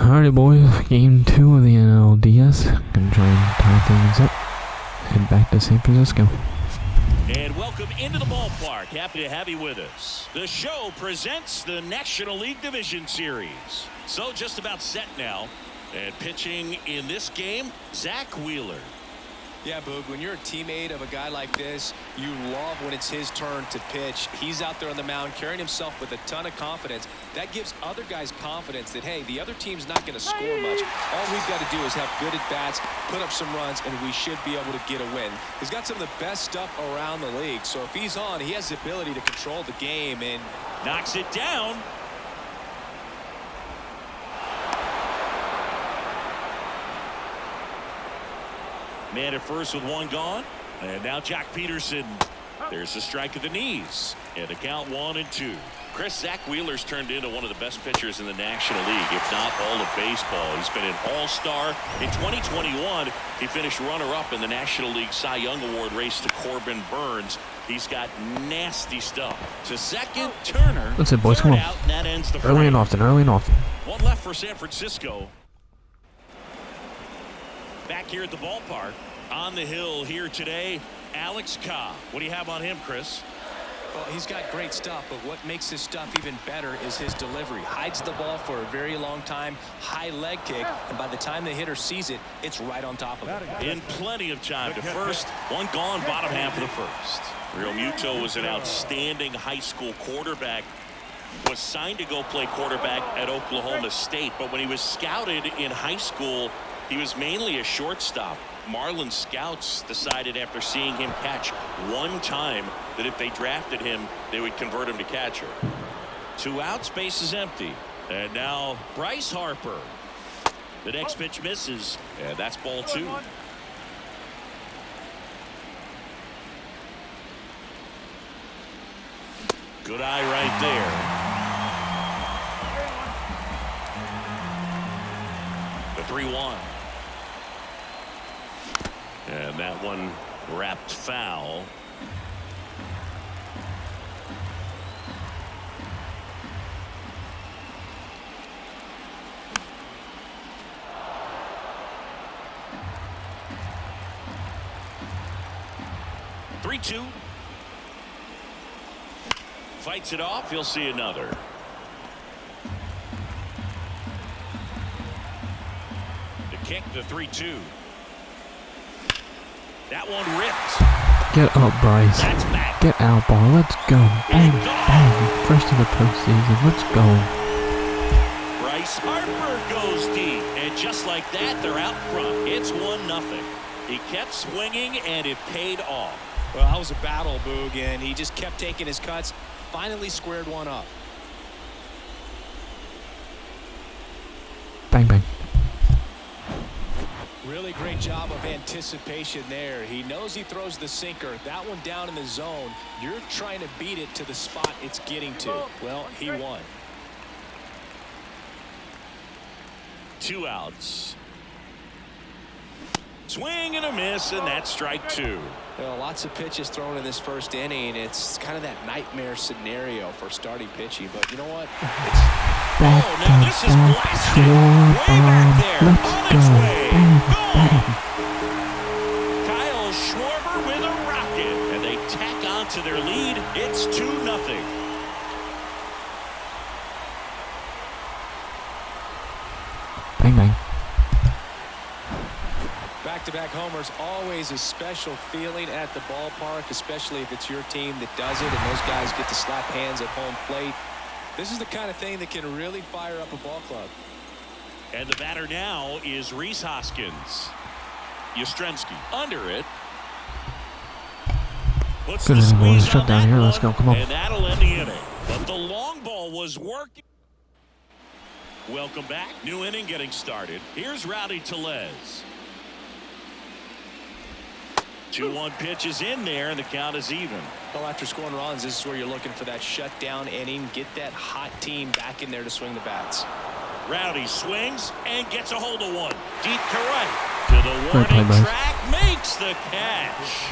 Alrighty boys, game 2 of the NLDS. Gonna try and tie things up. Head back to San Francisco. And welcome into the ballpark. Happy to have you with us. The show presents the National League Division Series. So just about set now. And pitching in this game, Zach Wheeler. Yeah, Boog, when you're a teammate of a guy like this, you love when it's his turn to pitch. He's out there on the mound carrying himself with a ton of confidence. That gives other guys confidence that, hey, the other team's not going to score much. All we've got to do is have good at-bats, put up some runs, and we should be able to get a win. He's got some of the best stuff around the league. So if he's on, he has the ability to control the game and knocks it down. Man at first with one gone. And now Jack Peterson. There's a strike at the knees. And the count 1-2. Chris, Zach Wheeler's turned into one of the best pitchers in the National League, if not all of baseball. He's been an all-star. In 2021, he finished runner-up in the National League Cy Young Award race to Corbin Burns. He's got nasty stuff. To second, Turner. That's it, boys. Come on. Out, and that ends the early and often. One left for San Francisco. Back here at the ballpark. On the hill here today, Alex Cobb. What do you have on him, Chris? Well, he's got great stuff, but what makes his stuff even better is his delivery. Hides the ball for a very long time, high leg kick, and by the time the hitter sees it, it's right on top of it. In plenty of time to first. One gone, bottom half of the first. Real Muto was an outstanding high school quarterback. Was signed to go play quarterback at Oklahoma State, but when he was scouted in high school, he was mainly a shortstop. Marlin scouts decided after seeing him catch one time that if they drafted him, they would convert him to catcher. 2 outs, base is empty. And now Bryce Harper. The next pitch misses, and that's ball 2. Good eye right there. The 3-1. And that one wrapped foul. Three-two. Fights it off. He'll see another. The kick, the 3-2. That one ripped. Get up, Bryce. That's back. Get out, ball. Let's go. Bang, bang. First of the postseason. Let's go. Bryce Harper goes deep. And just like that, they're out front. It's 1-0. He kept swinging, and it paid off. Well, that was a battle, Boog, and he just kept taking his cuts. Finally squared one up. Bang, bang. Really great job of anticipation there. He knows he throws the sinker. That one down in the zone. You're trying to beat it to the spot it's getting to. Well, he won. 2 outs. Swing and a miss, and that's strike 2. Well, lots of pitches thrown in this first inning. It's kind of that nightmare scenario for starting pitching. But you know what? Now this is blasted way back there. On its way. Gone. Kyle Schwarber with a rocket. And they tack on to their lead. It's 2-0. Bang, bang. Back-to-back homers, always a special feeling at the ballpark, especially if it's your team that does it and those guys get to slap hands at home plate. This is the kind of thing that can really fire up a ball club. And the batter now is Rhys Hoskins. Yastrzemski under it. Puts Good the inning, boys. squeeze Shut on down that here. one, Let's go. Come on. and that'll end the inning. But the long ball was working. Welcome back. New inning getting started. Here's Rowdy Tellez. 2-1 pitch is in there, and the count is even. Well, after scoring runs, this is where you're looking for that shutdown inning. Get that hot team back in there to swing the bats. Rowdy swings and gets a hold of one. Deep to right. To the warning track. Makes the catch.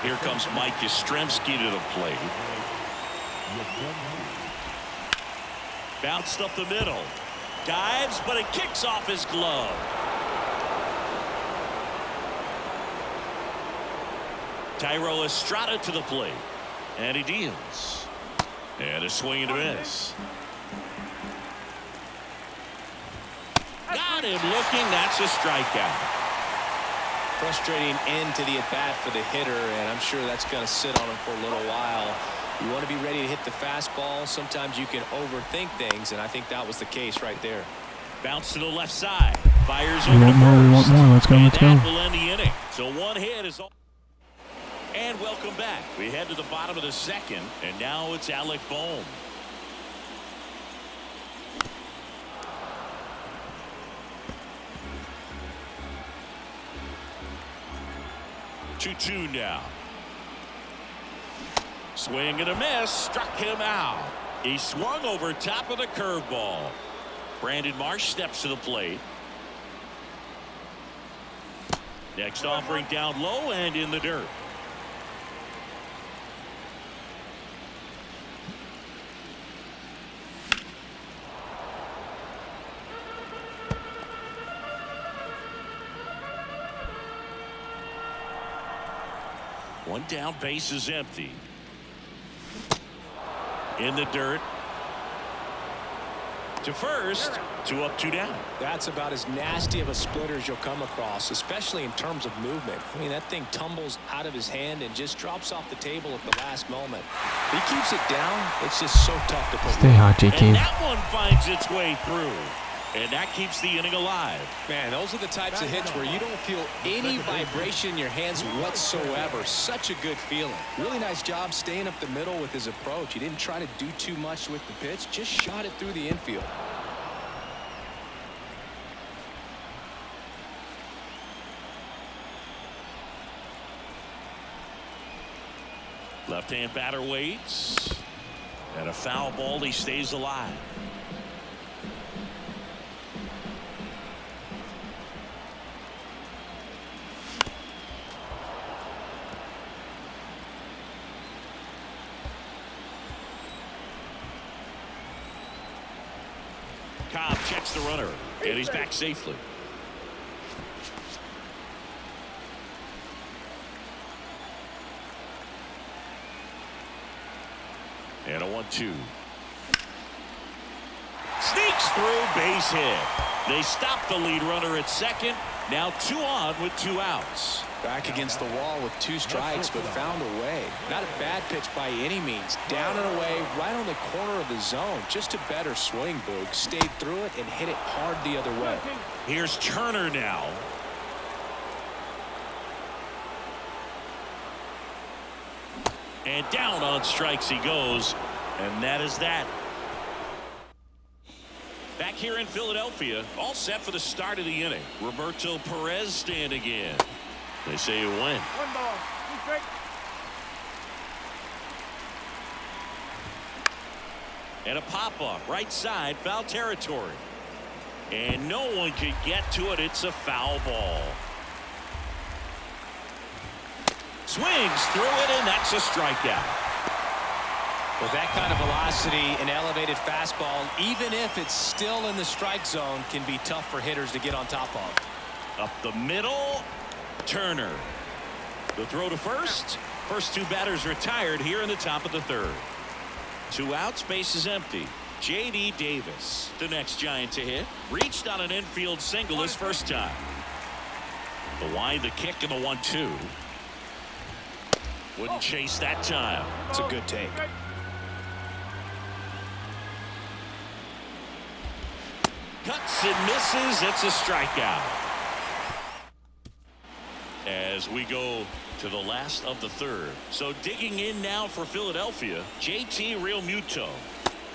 Here comes Mike Yastrzemski to the plate. Bounced up the middle. Dives, but it kicks off his glove. Thairo Estrada to the plate. And he deals. And a swing and a miss. Got him looking. That's a strikeout. Frustrating end to the at-bat for the hitter, and I'm sure that's going to sit on him for a little while. You want to be ready to hit the fastball. Sometimes you can overthink things, and I think that was the case right there. Bounce to the left side. Fires We over want to more, first. we want more. Let's go, And let's go. that will end the inning. So one hit is all. And welcome back. We head to the bottom of the second, and now it's Alec Bohm. Two now. Swing and a miss. Struck him out. He swung over top of the curveball. Brandon Marsh steps to the plate. Next offering down low and in the dirt. One down, base is empty. In the dirt. To first. 2 up, 2 down. That's about as nasty of a splitter as you'll come across, especially in terms of movement. I mean, that thing tumbles out of his hand and just drops off the table at the last moment. He keeps it down. It's just so tough to put. Stay hot, JK. And that one finds its way through. And that keeps the inning alive. Man, those are the types of hits where you don't feel any vibration in your hands whatsoever. Such a good feeling. Really nice job staying up the middle with his approach. He didn't try to do too much with the pitch. Just shot it through the infield. Left-hand batter waits. And a foul ball. He stays alive. Cobb checks the runner, and he's back safely. And a 1-2. Sneaks through, base hit. They stop the lead runner at second. Now 2 on with 2 outs. Back against the wall with 2 strikes, but found a way. Not a bad pitch by any means. Down and away, right on the corner of the zone. Just a better swing, Boog. Stayed through it and hit it hard the other way. Here's Turner now. And down on strikes he goes. And that is that. Back here in Philadelphia, all set for the start of the inning. Roberto Perez standing in. They say you win. 1 ball. 2 strikes. And a pop-up right side, foul territory. And no one can get to it. It's a foul ball. Swings through it, and that's a strikeout. With that kind of velocity, an elevated fastball, even if it's still in the strike zone, can be tough for hitters to get on top of. Up the middle, Turner. The throw to first. First 2 batters retired here in the top of the 3rd. 2 outs, base is empty. J.D. Davis, the next Giant to hit, reached on an infield single his first time. The wide, the kick, and the 1-2. Wouldn't chase that time. It's a good take. Cuts and misses. It's a strikeout. As we go to the last of the 3rd. So digging in now for Philadelphia, JT Realmuto.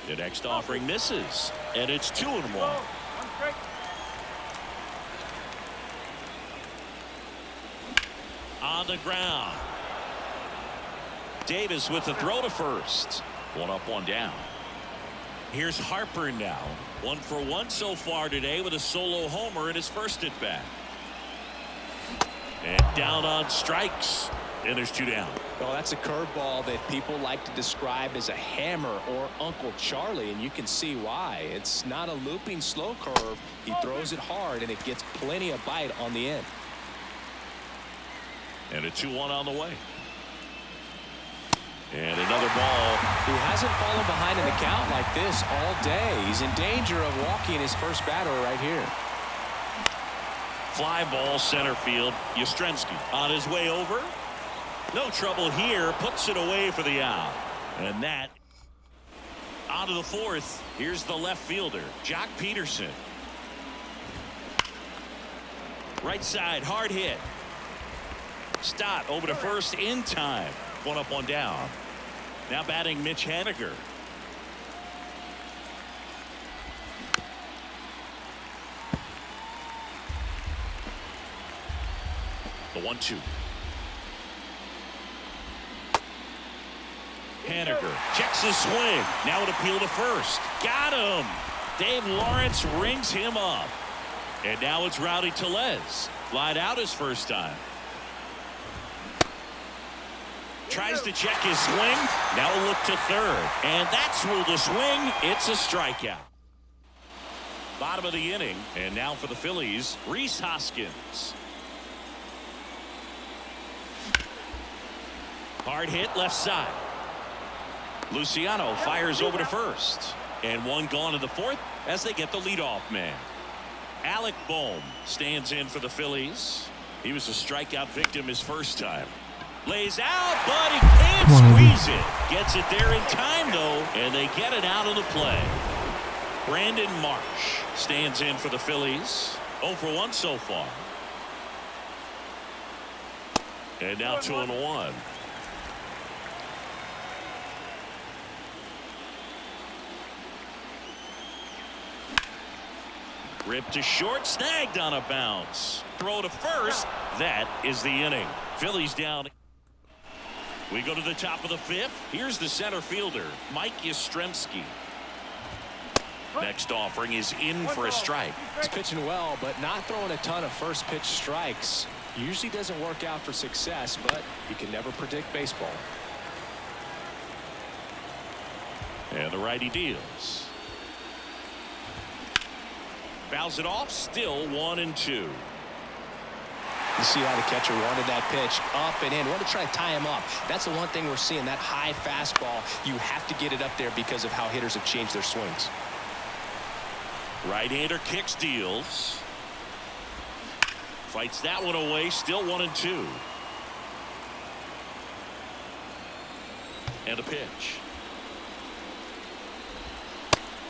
The next offering misses, and it's 2-1. 1 strike. On the ground. Davis with the throw to first. 1 up, 1 down. Here's Harper now. 1 for 1 so far today with a solo homer in his first at bat. And down on strikes. and there's 2 down. Well, that's a curveball that people like to describe as a hammer or Uncle Charlie, and you can see why. It's not a looping slow curve. He throws it hard, and it gets plenty of bite on the end. And a 2-1 on the way. And another ball. He hasn't fallen behind in the count like this all day. He's in danger of walking his first batter right here. Fly ball center field. Yastrzemski on his way over. No trouble here. Puts it away for the out. And that on to the 4th. Here's the left fielder, Jock Peterson. Right side, hard hit. Stott over to first in time. 1 up, 1 down. Now batting Mitch Haniger. The 1-2. Haniger checks his swing. Now an appeal to first. Got him. Dave Lawrence rings him up. And now it's Rowdy Tellez. Flied out his first time. Tries to check his swing. Now a look to third. And that's ruled a swing. It's a strikeout. Bottom of the inning. And now for the Phillies, Rhys Hoskins. Hard hit left side. Luciano fires over to first. And 1 gone in the 4th as they get the leadoff man. Alec Bohm stands in for the Phillies. He was a strikeout victim his first time. Lays out, but he can't squeeze it. Gets it there in time, though, and they get it out of the play. Brandon Marsh stands in for the Phillies. 0 for 1 so far. And now 2-1. Ripped to short, snagged on a bounce. Throw to first. That is the inning. Phillies down. We go to the top of the 5th. Here's the center fielder, Mike Yastrzemski. Next offering is in for a strike. He's pitching well, but not throwing a ton of first pitch strikes. Usually doesn't work out for success, but you can never predict baseball. And the righty deals. Fouls it off, still 1-2. You see how the catcher wanted that pitch up and in. Want to try to tie him up. That's the one thing we're seeing, that high fastball. You have to get it up there because of how hitters have changed their swings. Right-hander kicks, deals. Fights that one away, still 1-2. And a pitch.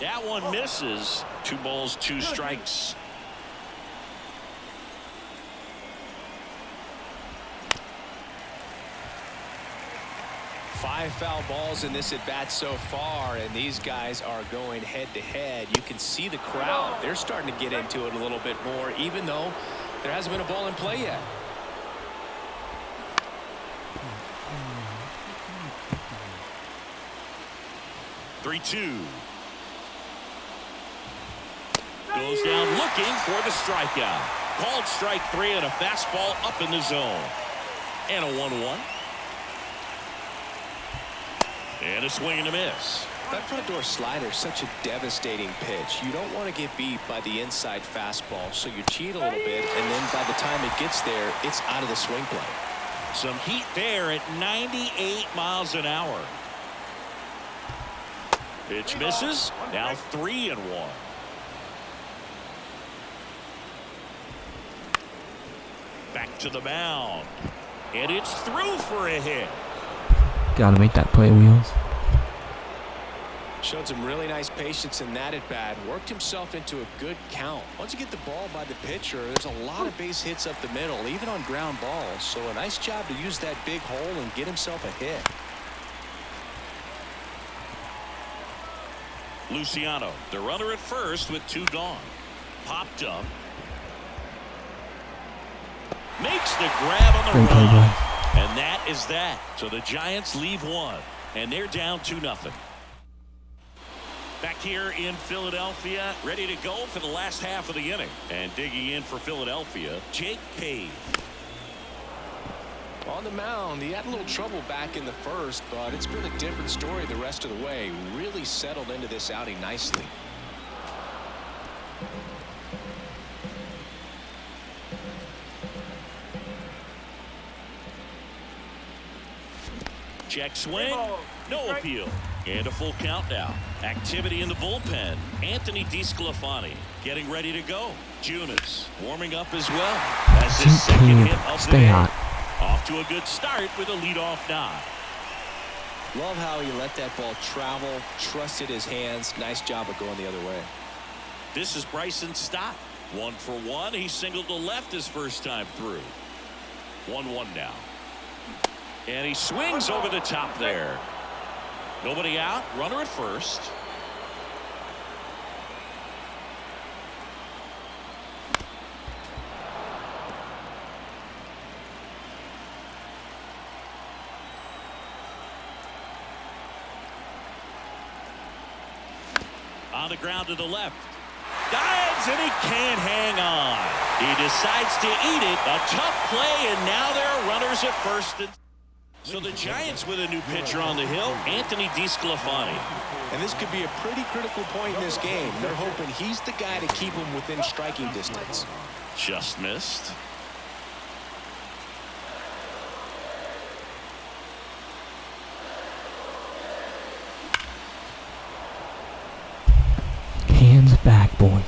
That one misses. 2 balls, 2 strikes. Five foul balls in this at bat so far, and these guys are going head to head. You can see the crowd. They're starting to get into it a little bit more, even though there hasn't been a ball in play yet. Three-two. Goes down looking for the strikeout. Called strike 3 and a fastball up in the zone. And a 1-1. And a swing and a miss. That front door slider is such a devastating pitch. You don't want to get beat by the inside fastball, so you cheat a little bit, and then by the time it gets there, it's out of the swing play. Some heat there at 98 miles an hour. Pitch misses. Now 3-1. Back to the mound. And it's through for a hit. Gotta make that play, Wheels. Showed some really nice patience in that at bat. Worked himself into a good count. Once you get the ball by the pitcher, there's a lot of base hits up the middle, even on ground balls. So a nice job to use that big hole and get himself a hit. Luciano, the runner at first with 2 gone. Popped up. Makes the grab on the run. And that is that. So the Giants leave 1. And they're down 2-0. Back here in Philadelphia, ready to go for the last half of the inning. And digging in for Philadelphia, Jake Cave. On the mound, he had a little trouble back in the first, but it's been a different story the rest of the way. Really settled into this outing nicely. Check swing. No appeal. And a full count now. Activity in the bullpen. Anthony DeSclafani getting ready to go. Junis warming up as well. That's his second hit of the day. Off to a good start with a leadoff nod. Love how he let that ball travel, trusted his hands. Nice job of going the other way. This is Bryson Stott. 1 for 1. He singled to left his first time through. 1-1 now. And he swings over the top there. Nobody out. Runner at first. On the ground to the left. Dives, and he can't hang on. He decides to eat it. A tough play, and now there are runners at first. So the Giants with a new pitcher on the hill, Anthony DeSclafani. And this could be a pretty critical point in this game. They're hoping he's the guy to keep him within striking distance. Just missed. Hands back, boys.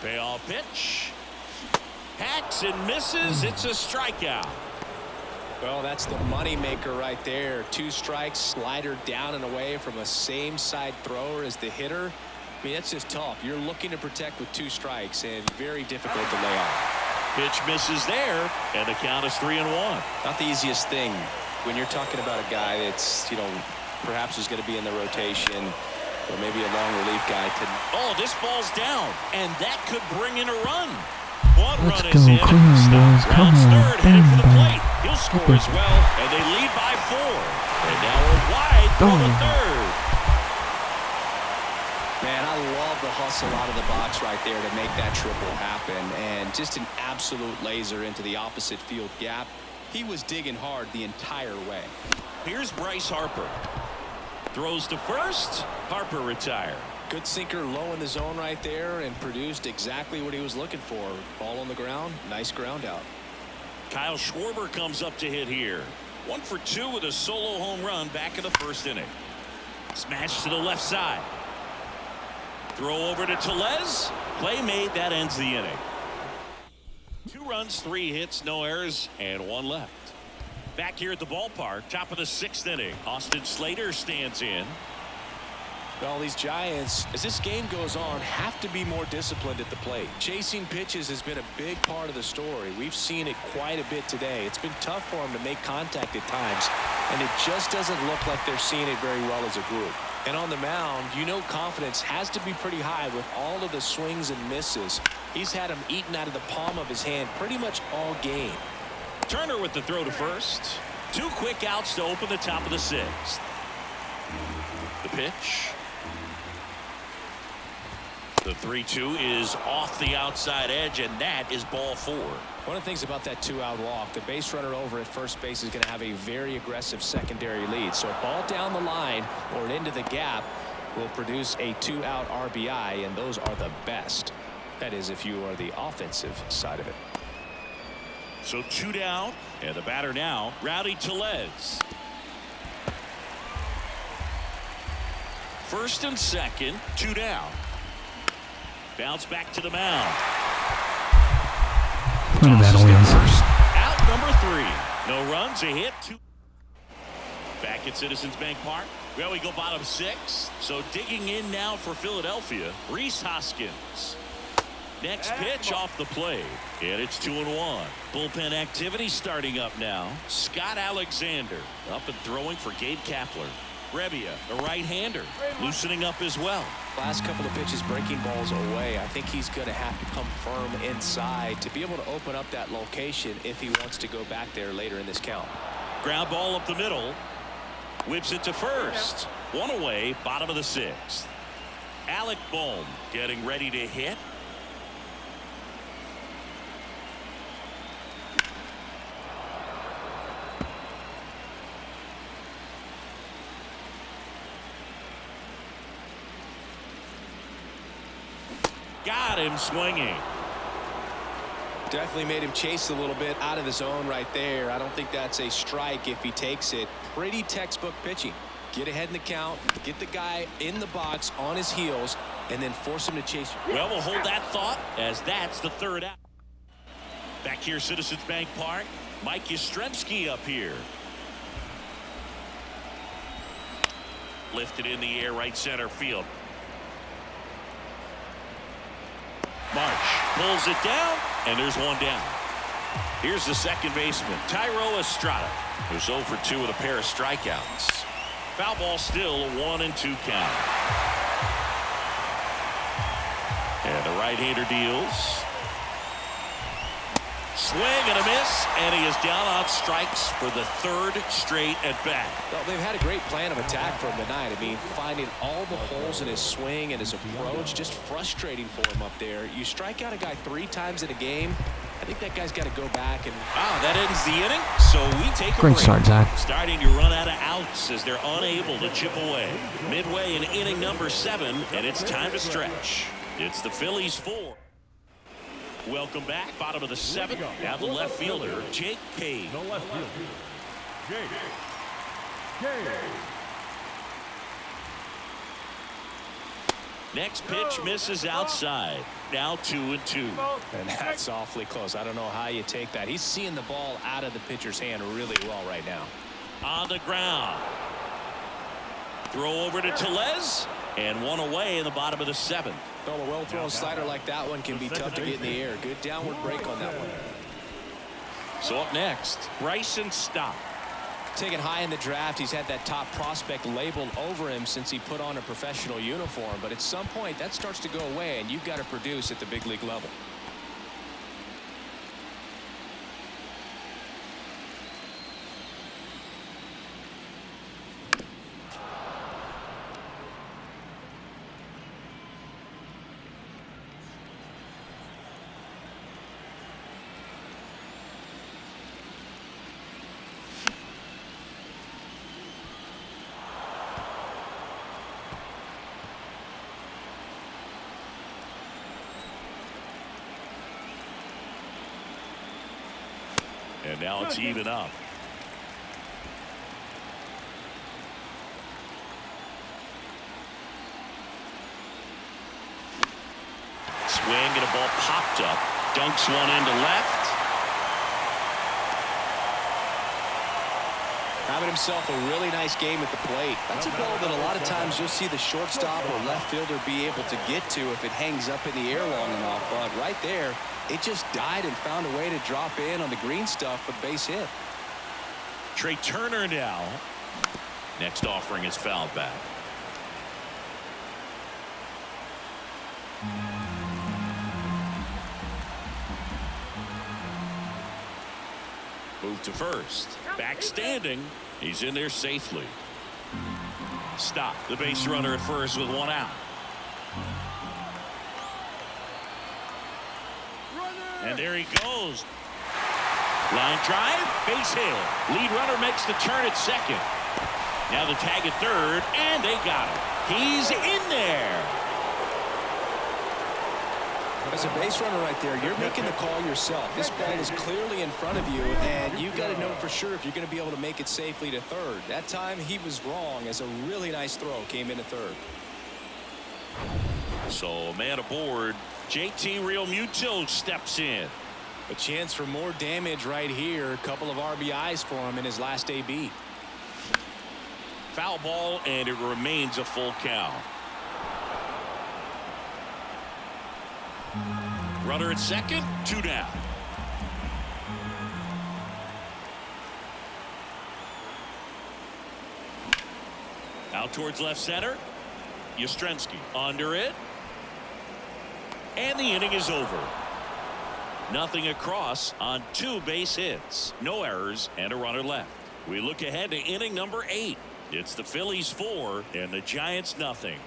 Payoff pitch. Hacks and misses. It's a strikeout. Well, that's the money maker right there. 2 strikes, slider down and away from a same side thrower as the hitter. I mean, that's just tough. You're looking to protect with 2 strikes and very difficult to lay off. Pitch misses there, and the count is 3-1. Not the easiest thing when you're talking about a guy that's, perhaps is going to be in the rotation, or maybe a long relief guy. Oh, this ball's down, and that could bring in a run. One Let's run go, is in. come on, boys, come Rounds on, third, headed for the bang, plate. He'll score as well, and they lead by 4. And now we're wide for the third. Man, I love the hustle out of the box right there to make that triple happen, and just an absolute laser into the opposite field gap. He was digging hard the entire way. Here's Bryce Harper. Throws to first. Harper retired. Good sinker low in the zone right there and produced exactly what he was looking for. Ball on the ground. Nice ground out. Kyle Schwarber comes up to hit here. 1 for 2 with a solo home run back in the first inning. Smash to the left side. Throw over to Tellez. Play made. That ends the inning. 2 runs, 3 hits, no errors, and 1 left. Back here at the ballpark, top of the 6th inning. Austin Slater stands in. Well, these Giants, as this game goes on, have to be more disciplined at the plate. Chasing pitches has been a big part of the story. We've seen it quite a bit today. It's been tough for them to make contact at times, and it just doesn't look like they're seeing it very well as a group. And on the mound, confidence has to be pretty high with all of the swings and misses. He's had them eaten out of the palm of his hand pretty much all game. Turner with the throw to first. 2 quick outs to open the top of the 6th. The pitch. The 3-2 is off the outside edge, and that is ball 4. One of the things about that 2-out walk, the base runner over at first base is going to have a very aggressive secondary lead. So a ball down the line or into the gap will produce a 2-out RBI, and those are the best. That is, if you are the offensive side of it. So 2 down, and the batter now, Rowdy Tellez. First and second, 2 down. Bounce back to the mound. Out number 3. No runs, a hit. 2. Back at Citizens Bank Park. Well, we go bottom 6. So digging in now for Philadelphia, Rhys Hoskins. Next pitch off the plate, and it's 2-1. Bullpen activity starting up now. Scott Alexander up and throwing for Gabe Kapler. Rebbia, the right-hander, loosening up as well. Last couple of pitches breaking balls away. I think he's going to have to come firm inside to be able to open up that location if he wants to go back there later in this count. Ground ball up the middle. Whips it to first. 1 away, bottom of the 6th. Alec Bohm getting ready to hit. got him swinging. Definitely made him chase a little bit out of his zone right there. I don't think that's a strike if he takes it. Pretty textbook pitching. Get ahead in the count, get the guy in the box on his heels, and then force him to chase you. Well, we'll hold that thought as that's the third out. Back here, Citizens Bank Park. Mike Yastrzemski up here. Lifted in the air, right center field. Marsh pulls it down, and there's one down. Here's the second baseman, Thairo Estrada, who's 0 for 2 with a pair of strikeouts. Foul ball, still a 1-2 count. And the right-hander deals. Swing and a miss, and he is down on strikes for the third straight at bat. Well, they've had a great plan of attack for him tonight. I mean, finding all the holes in his swing and his approach, just frustrating for him up there. You strike out a guy 3 times in a game, I think that guy's got to go back and. Wow, that ends the inning, so we take a Great break. start, Zach. Starting to run out of outs as they're unable to chip away. Midway in inning number 7, and it's time to stretch. It's the Phillies 4. Welcome back, bottom of the 7th. Now the left fielder, Jake Cave. The left fielder, Jake. Next pitch misses outside. Now 2-2. And that's awfully close. I don't know how you take that. He's seeing the ball out of the pitcher's hand really well right now. On the ground. Throw over to Tellez, and one away in the bottom of the 7th. Well, a well-thrown slider like that one can be tough to get in the air. Good downward break on that one. So up next, Bryson Stott. Taken high in the draft, he's had that top prospect labeled over him since he put on a professional uniform. But at some point, that starts to go away, and you've got to produce at the big league level. And now it's even up. Swing and a ball popped up. Dunks one into left. Having himself a really nice game at the plate. That's a ball that a lot of times you'll see the shortstop or left fielder be able to get to if it hangs up in the air long enough. But right there, it just died and found a way to drop in on the green stuff for the base hit. Trey Turner now. Next offering is fouled back. Move to first. Back standing. He's in there safely. Stop. The base runner at first with one out. And there he goes. Line drive, base hit. Lead runner makes the turn at second. Now the tag at third, and they got him. He's in there. As a base runner right there, you're making the call yourself. This ball is clearly in front of you, and you've got to know for sure if you're going to be able to make it safely to third. That time he was wrong, as a really nice throw came in at third. So man aboard. JT Realmuto steps in. A chance for more damage right here. A couple of RBIs for him in his last AB. Foul ball, and it remains a full count. Runner at second, 2 down. Out towards left center. Yastrzemski under it. And the inning is over. Nothing across on 2 base hits. No errors and a runner left. We look ahead to inning number 8. It's the Phillies 4 and the Giants nothing.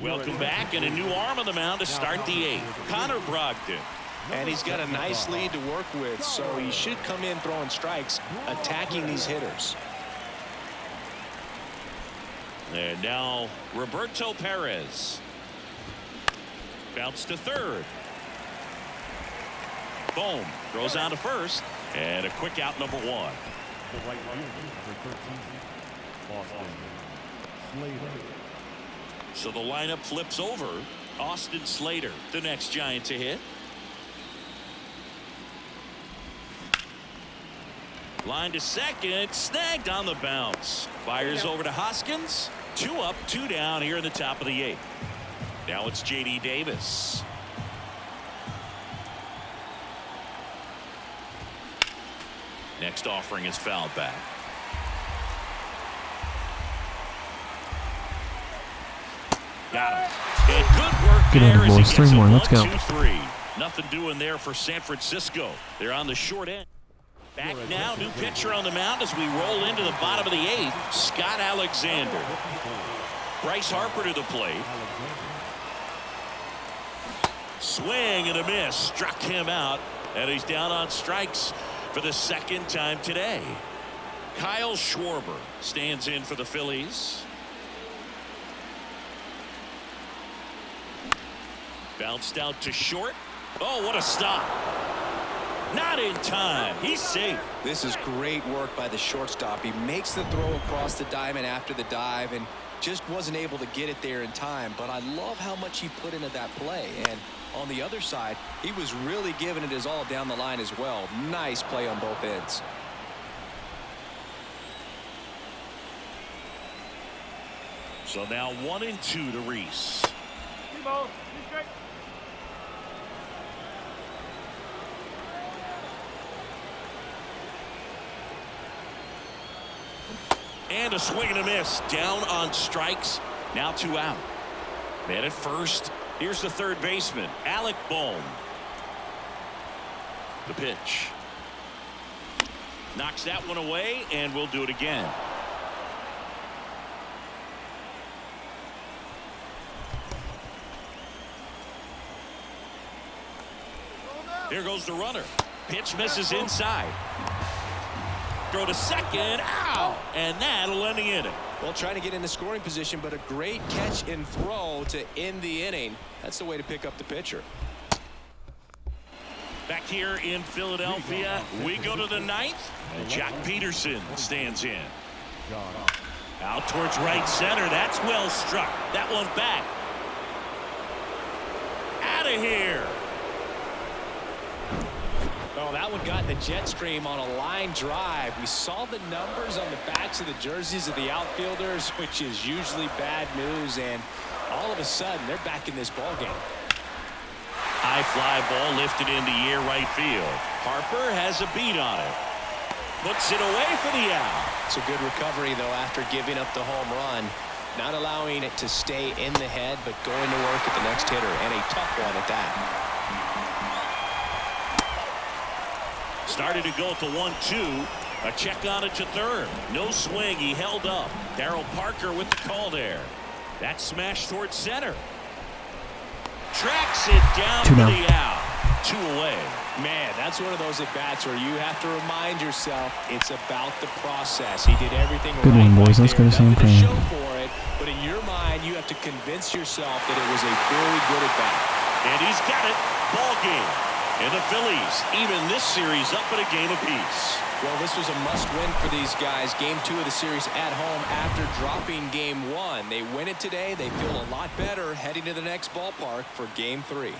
Welcome back, and a new arm on the mound to start the 8th. Connor Brogdon. And he's got a nice lead to work with, so he should come in throwing strikes, attacking these hitters. And now Roberto Perez. Bounce to third. Bohm throws on to first. And a quick out, number 1. The right fielder, number 13, Austin Slater. So the lineup flips over. Austin Slater, the next Giant to hit. Line to second, snagged on the bounce. Fires over to Hoskins. 2 up, 2 down here in the top of the 8th. Now it's J.D. Davis. Next offering is fouled back. Got him. And good work Good there on the as he boys. gets 3 a more. Let's 1, go. 2, 3. Nothing doing there for San Francisco. They're on the short end. Back now, new pitcher on the mound as we roll into the bottom of the 8th. Scott Alexander. Bryce Harper to the plate. Swing and a miss. Struck him out. And he's down on strikes for the 2nd time today. Kyle Schwarber stands in for the Phillies. Bounced out to short. Oh, what a stop. Not in time. He's safe. This is great work by the shortstop. He makes the throw across the diamond after the dive and just wasn't able to get it there in time. But I love how much he put into that play. And on the other side, he was really giving it his all down the line as well. Nice play on both ends. So now 1 and 2 to Reese. And a swing and a miss. Down on strikes. Now 2 out. Man at first. Here's the third baseman, Alec Bohm. The pitch. Knocks that one away, and we'll do it again. Here goes the runner. Pitch misses inside. Throw to second. Ow! And that'll end the inning. Well, trying to get in the scoring position, but a great catch and throw to end the inning. That's the way to pick up the pitcher. Back here in Philadelphia, we go to the 9th, and Jack Peterson stands in. Out towards right center. That's well struck. That one back. Out of here. Oh, that one got in the jet stream on a line drive. We saw the numbers on the backs of the jerseys of the outfielders, which is usually bad news, and all of a sudden they're back in this ball game. High fly ball lifted into near right field. Harper has a beat on it. Puts it away for the out. It's a good recovery, though, after giving up the home run. Not allowing it to stay in the head, but going to work at the next hitter, and a tough one at that. Started to go at the 1-2. A check on it to third. No swing. He held up. Darryl Parker with the call there. That smash towards center. Tracks it down for the out. 2 away. Man, that's one of those at-bats where you have to remind yourself it's about the process. He did everything right. Good one, boys. Let's go to San Fran. Show for it, but in your mind, you have to convince yourself that it was a very good at-bat. And he's got it. Ball game. And the Phillies even this series up at a game apiece. Well, this was a must-win for these guys. Game 2 of the series at home after dropping Game 1. They win it today. They feel a lot better heading to the next ballpark for Game 3.